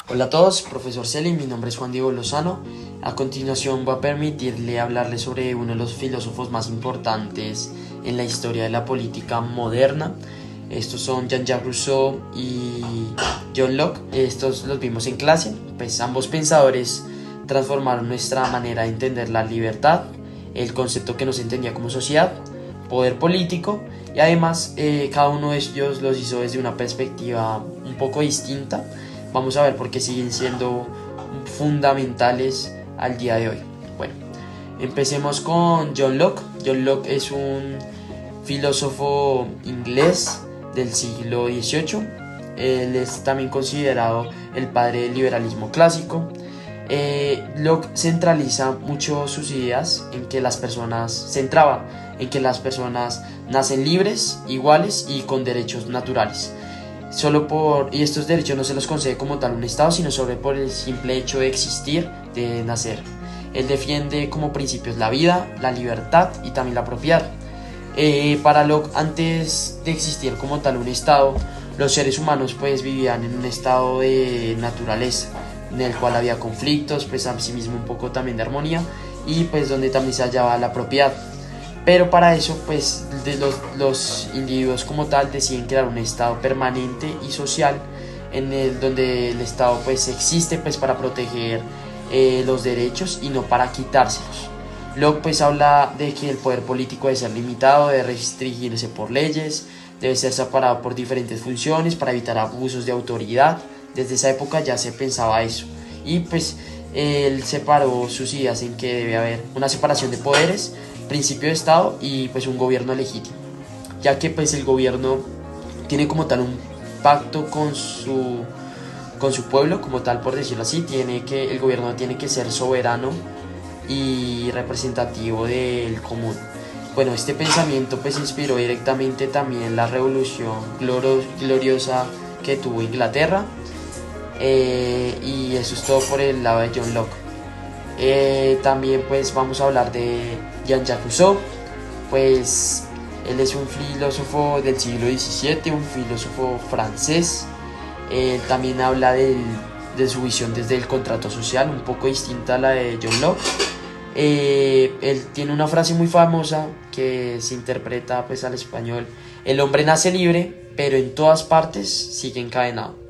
Hola a todos, profesor Celi, mi nombre es Juan Diego Lozano. A continuación voy a permitirle hablarle sobre uno de los filósofos más importantes en la historia de la política moderna. Estos son Jean-Jacques Rousseau y John Locke. Estos los vimos en clase, pues ambos pensadores transformaron nuestra manera de entender la libertad, el concepto que nos entendía como sociedad, poder político, y además cada uno de ellos los hizo desde una perspectiva un poco distinta. Vamos a ver por qué siguen siendo fundamentales al día de hoy. Bueno, empecemos con John Locke. John Locke es un filósofo inglés del siglo XVIII. Él es también considerado el padre del liberalismo clásico. Locke centraliza mucho sus ideas en que las personas nacen libres, iguales y con derechos naturales. Y estos derechos no se los concede como tal un Estado, sino solo por el simple hecho de existir, de nacer. Él defiende como principios la vida, la libertad y también la propiedad. Para Locke, antes de existir como tal un Estado, los seres humanos pues vivían en un estado de naturaleza, en el cual había conflictos, pues asimismo un poco también de armonía, y pues donde también se hallaba la propiedad. Pero para eso pues los individuos como tal deciden crear un estado permanente y social donde el estado pues existe pues para proteger los derechos y no para quitárselos. Locke pues habla de que el poder político debe ser limitado, debe restringirse por leyes, debe ser separado por diferentes funciones para evitar abusos de autoridad. Desde esa época ya se pensaba eso, y pues él separó sus ideas en que debe haber una separación de poderes, principio de Estado y pues un gobierno legítimo, ya que pues el gobierno tiene como tal un pacto con su pueblo, como tal, por decirlo así. El gobierno tiene que ser soberano y representativo del común. Bueno, este pensamiento pues inspiró directamente también la revolución gloriosa que tuvo Inglaterra, y eso es todo por el lado de John Locke. También pues vamos a hablar de Jean-Jacques Rousseau. Pues él es un filósofo del siglo XVII, un filósofo francés. También habla de su visión desde el contrato social, un poco distinta a la de John Locke. Él tiene una frase muy famosa que se interpreta pues al español: el hombre nace libre, pero en todas partes sigue encadenado.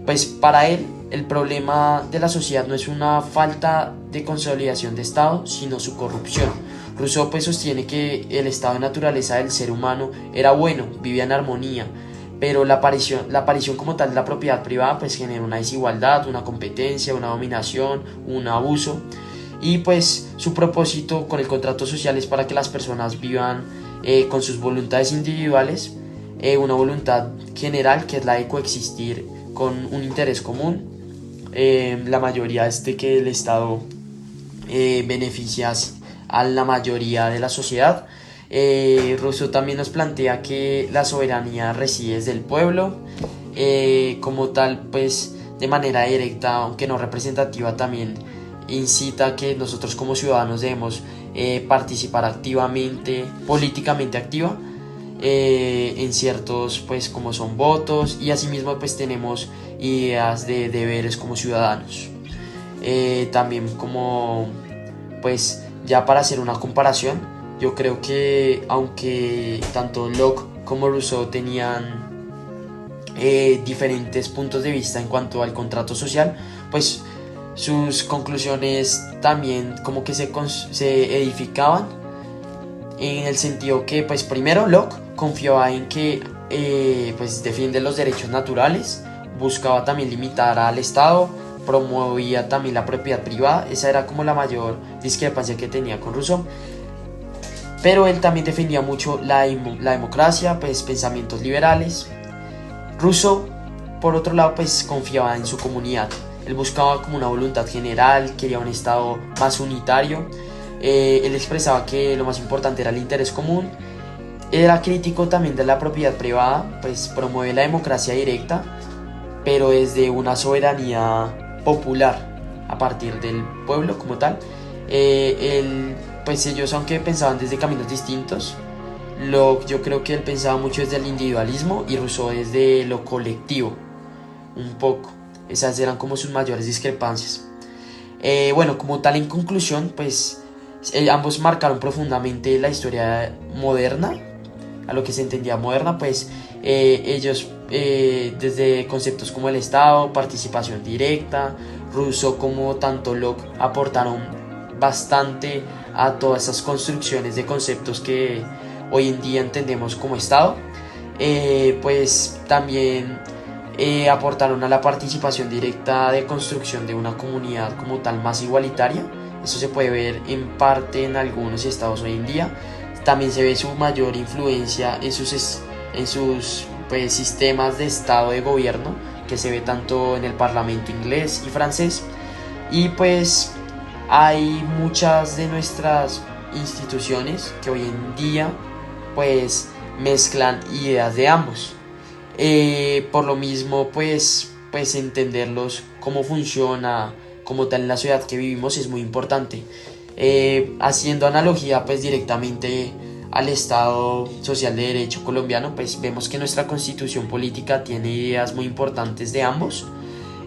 Pues para él el problema de la sociedad no es una falta de consolidación de Estado, sino su corrupción. Rousseau pues sostiene que el estado de naturaleza del ser humano era bueno, vivía en armonía, pero la aparición como tal de la propiedad privada pues genera una desigualdad, una competencia, una dominación, un abuso. Y pues su propósito con el contrato social es para que las personas vivan con sus voluntades individuales, una voluntad general que es la de coexistir con un interés común. La mayoría es de que el Estado beneficia a la mayoría de la sociedad. Rousseau también nos plantea que la soberanía reside desde el pueblo, como tal pues de manera directa, aunque no representativa, también incita a que nosotros como ciudadanos debemos participar activamente, políticamente activa, en ciertos pues como son votos, y asimismo pues tenemos ideas de deberes como ciudadanos. También como pues ya para hacer una comparación, yo creo que aunque tanto Locke como Rousseau tenían diferentes puntos de vista en cuanto al contrato social, pues sus conclusiones también como que se edificaban, en el sentido que pues primero Locke confiaba en que pues defiende los derechos naturales, buscaba también limitar al Estado, promovía también la propiedad privada. Esa era como la mayor discrepancia que tenía con Rousseau. Pero él también defendía mucho la democracia, pues pensamientos liberales. Rousseau, por otro lado, pues confiaba en su comunidad. Él buscaba como una voluntad general, quería un Estado más unitario. Él expresaba que lo más importante era el interés común. Era crítico también de la propiedad privada, pues promueve la democracia directa, pero desde una soberanía popular, a partir del pueblo como tal. Pues ellos, aunque pensaban desde caminos distintos, yo creo que él pensaba mucho desde el individualismo y Rousseau desde lo colectivo, un poco. Esas eran como sus mayores discrepancias. Bueno, como tal, en conclusión, pues ambos marcaron profundamente la historia moderna, a lo que se entendía moderna, pues ellos desde conceptos como el Estado, participación directa, Rousseau como tanto Locke aportaron bastante a todas esas construcciones de conceptos que hoy en día entendemos como Estado. Pues también aportaron a la participación directa de construcción de una comunidad como tal más igualitaria. Eso se puede ver en parte en algunos estados hoy en día. También se ve su mayor influencia en sus pues, sistemas de estado de gobierno, que se ve tanto en el parlamento inglés y francés. Y pues hay muchas de nuestras instituciones que hoy en día pues mezclan ideas de ambos. Por lo mismo pues entenderlos, cómo funciona como tal en la ciudad que vivimos es muy importante. Haciendo analogía pues directamente al Estado Social de Derecho colombiano, pues vemos que nuestra constitución política tiene ideas muy importantes de ambos,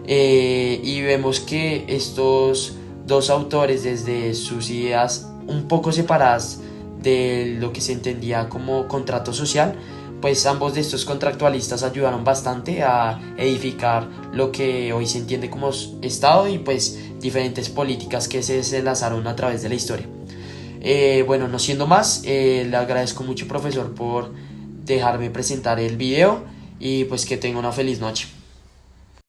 y vemos que estos dos autores, desde sus ideas un poco separadas de lo que se entendía como contrato social, pues ambos de estos contractualistas ayudaron bastante a edificar lo que hoy se entiende como Estado y pues diferentes políticas que se desenlazaron a través de la historia. Bueno, no siendo más, le agradezco mucho, profesor, por dejarme presentar el video y pues que tenga una feliz noche.